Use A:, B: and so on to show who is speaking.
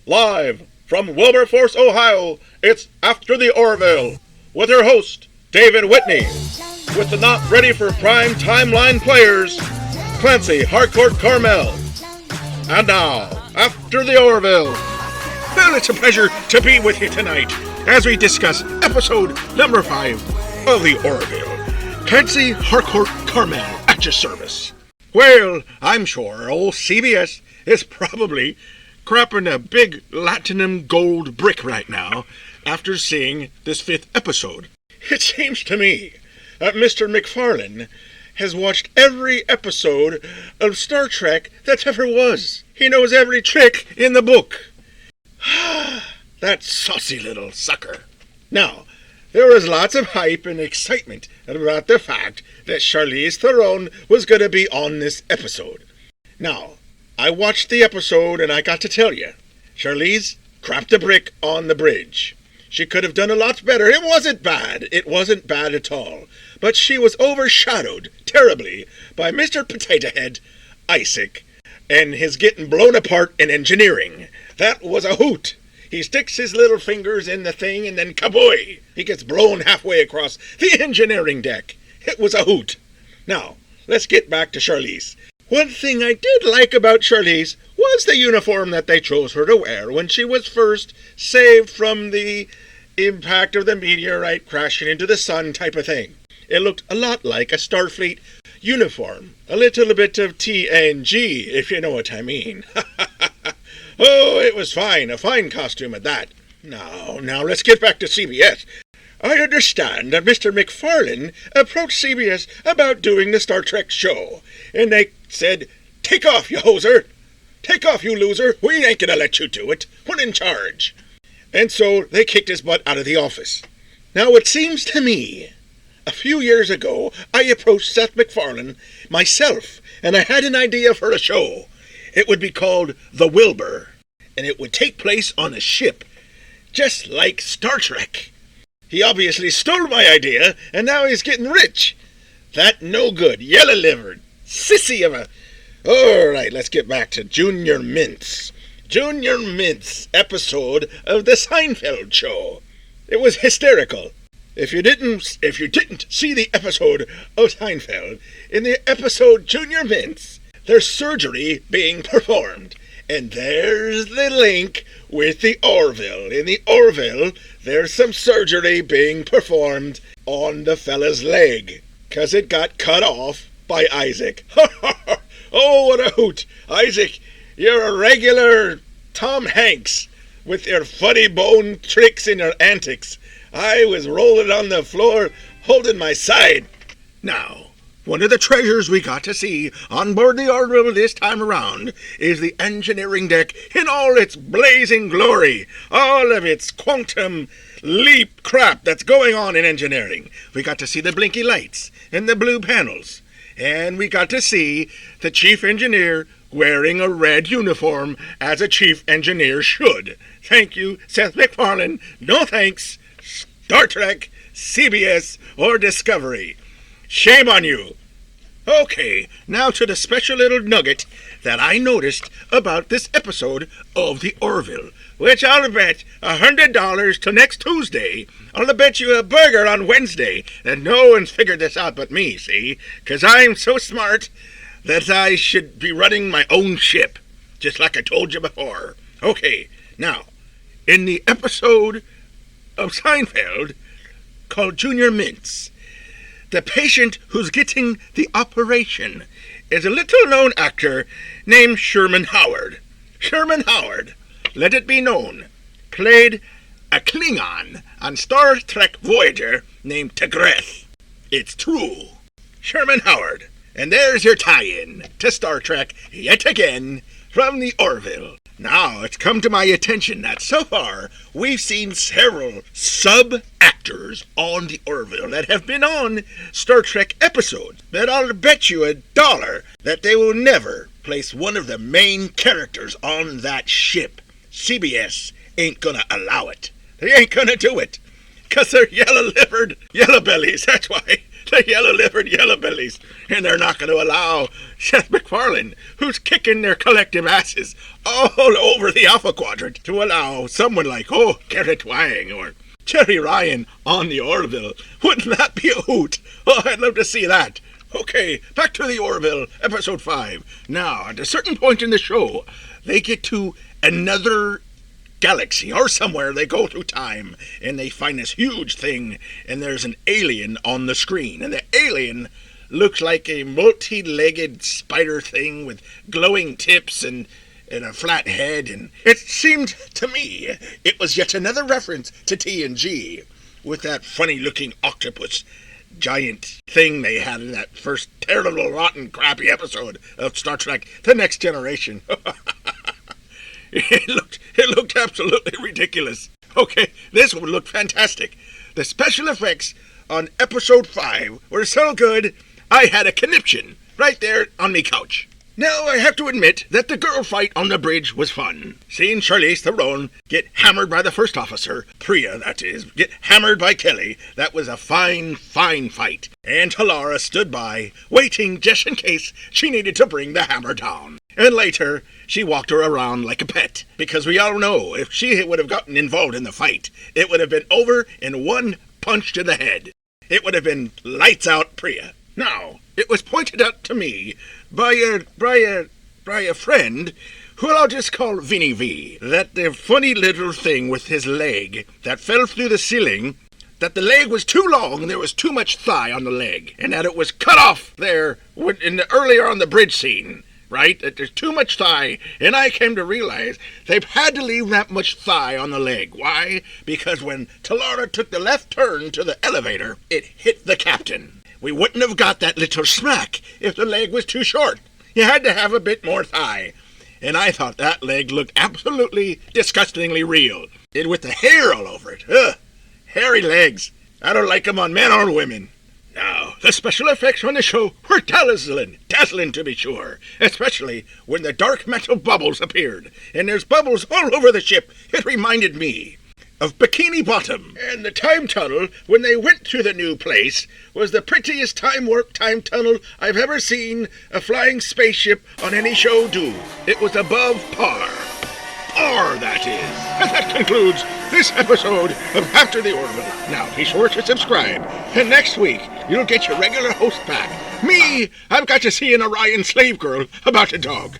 A: Live from Wilberforce, Ohio, it's After the Orville, with your host, David Whitney, with the not ready for prime timeline players, Clancy Harcourt Carmel. And now, After the Orville. Well, it's a pleasure to be with you tonight as we discuss episode number 5 of the Orville. Clancy Harcourt Carmel at your service. Well, I'm sure old CBS is probably crapping a big Latinum gold brick right now after seeing this 5th episode. It seems to me that Mr. McFarlane has watched every episode of Star Trek that ever was. He knows every trick in the book. That saucy little sucker. Now, there was lots of hype and excitement about the fact that Charlize Theron was going to be on this episode. Now, I watched the episode and I got to tell you, Charlize crapped a brick on the bridge. She could have done a lot better. It wasn't bad. It wasn't bad at all. But she was overshadowed terribly by Mr. Potato Head, Isaac, and his getting blown apart in engineering. That was a hoot. He sticks his little fingers in the thing and then kaboy! He gets blown halfway across the engineering deck. It was a hoot. Now, let's get back to Charlize. One thing I did like about Charlize was the uniform that they chose her to wear when she was first saved from the impact of the meteorite crashing into the sun type of thing. It looked a lot like a Starfleet uniform. A little bit of TNG, if you know what I mean. Oh, it was fine. A fine costume at that. Now, let's get back to CBS. I understand that Mr. McFarlane approached CBS about doing the Star Trek show, and they said, "Take off, you hoser! Take off, you loser! We ain't gonna let you do it! We're in charge!" And so they kicked his butt out of the office. Now, it seems to me, a few years ago, I approached Seth McFarlane myself, and I had an idea for a show. It would be called The Wilbur, and it would take place on a ship, just like Star Trek. He obviously stole my idea, and now he's getting rich. That no good, yellow-livered, sissy of a... All right, let's get back to Junior Mintz. Junior Mintz episode of The Seinfeld Show. It was hysterical. If you didn't see the episode of Seinfeld, in the episode Junior Mintz, there's surgery being performed. And there's the link with the Orville. In the Orville, there's some surgery being performed on the fella's leg, 'cause it got cut off by Isaac. Oh, what a hoot. Isaac, you're a regular Tom Hanks with your funny bone tricks and your antics. I was rolling on the floor, holding my side. Now, one of the treasures we got to see on board the Orville this time around is the engineering deck in all its blazing glory, all of its quantum leap crap that's going on in engineering. We got to see the blinky lights and the blue panels, and we got to see the chief engineer wearing a red uniform as a chief engineer should. Thank you, Seth MacFarlane. No thanks, Star Trek, CBS, or Discovery. Shame on you. Okay, now to the special little nugget that I noticed about this episode of the Orville, which I'll bet $100 till next Tuesday. I'll bet you a burger on Wednesday that no one's figured this out but me, see? 'Cause I'm so smart that I should be running my own ship, just like I told you before. Okay, now, in the episode of Seinfeld called Junior Mintz, the patient who's getting the operation is a little-known actor named Sherman Howard. Sherman Howard, let it be known, played a Klingon on Star Trek Voyager named Tigress. It's true. Sherman Howard. And there's your tie-in to Star Trek yet again from the Orville. Now, it's come to my attention that so far we've seen several sub-actors on the Orville that have been on Star Trek episodes that I'll bet you $1 that they will never place one of the main characters on that ship. CBS ain't gonna allow it. They ain't gonna do it. 'Cause they're yellow-livered, yellow bellies, that's why. the yellow-livered yellow-bellies, and they're not going to allow Seth McFarlane, who's kicking their collective asses all over the Alpha Quadrant, to allow someone like, Garrett Wang or Jerry Ryan on the Orville. Wouldn't that be a hoot? Oh, I'd love to see that. Okay, back to the Orville, episode 5. Now, at a certain point in the show, they get to another galaxy or somewhere. They go through time and they find this huge thing, and there's an alien on the screen, and the alien looks like a multi-legged spider thing with glowing tips and a flat head, and it seemed to me it was yet another reference to TNG with that funny-looking octopus giant thing they had in that first terrible, rotten, crappy episode of Star Trek The Next Generation. It looked absolutely ridiculous. Okay, this one looked fantastic. The special effects on episode 5 were so good, I had a conniption right there on me couch. Now, I have to admit that the girl fight on the bridge was fun. Seeing Charlize Theron get hammered by the first officer, Pria, that is, get hammered by Kelly, that was a fine, fine fight. And Talara stood by, waiting just in case she needed to bring the hammer down. And later, she walked her around like a pet, because we all know if she would have gotten involved in the fight, it would have been over in one punch to the head. It would have been lights out Pria. Now, it was pointed out to me by a friend, who I'll just call Vinny V, that the funny little thing with his leg that fell through the ceiling, that the leg was too long and there was too much thigh on the leg, and that it was cut off there earlier on the bridge scene, right? That there's too much thigh, and I came to realize they've had to leave that much thigh on the leg. Why? Because when Talara took the left turn to the elevator, it hit the captain. We wouldn't have got that little smack if the leg was too short. You had to have a bit more thigh. And I thought that leg looked absolutely disgustingly real. And with the hair all over it. Ugh, hairy legs. I don't like them on men or women. Now, the special effects on the show were dazzling to be sure. Especially when the dark metal bubbles appeared. And there's bubbles all over the ship. It reminded me of Bikini Bottom. And the time tunnel, when they went to the new place, was the prettiest time warp time tunnel I've ever seen a flying spaceship on any show do. It was above par. Par, that is. And that concludes this episode of After the Orville. Now, be sure to subscribe. And next week, you'll get your regular host back. Me, I've got to see an Orion slave girl about a dog.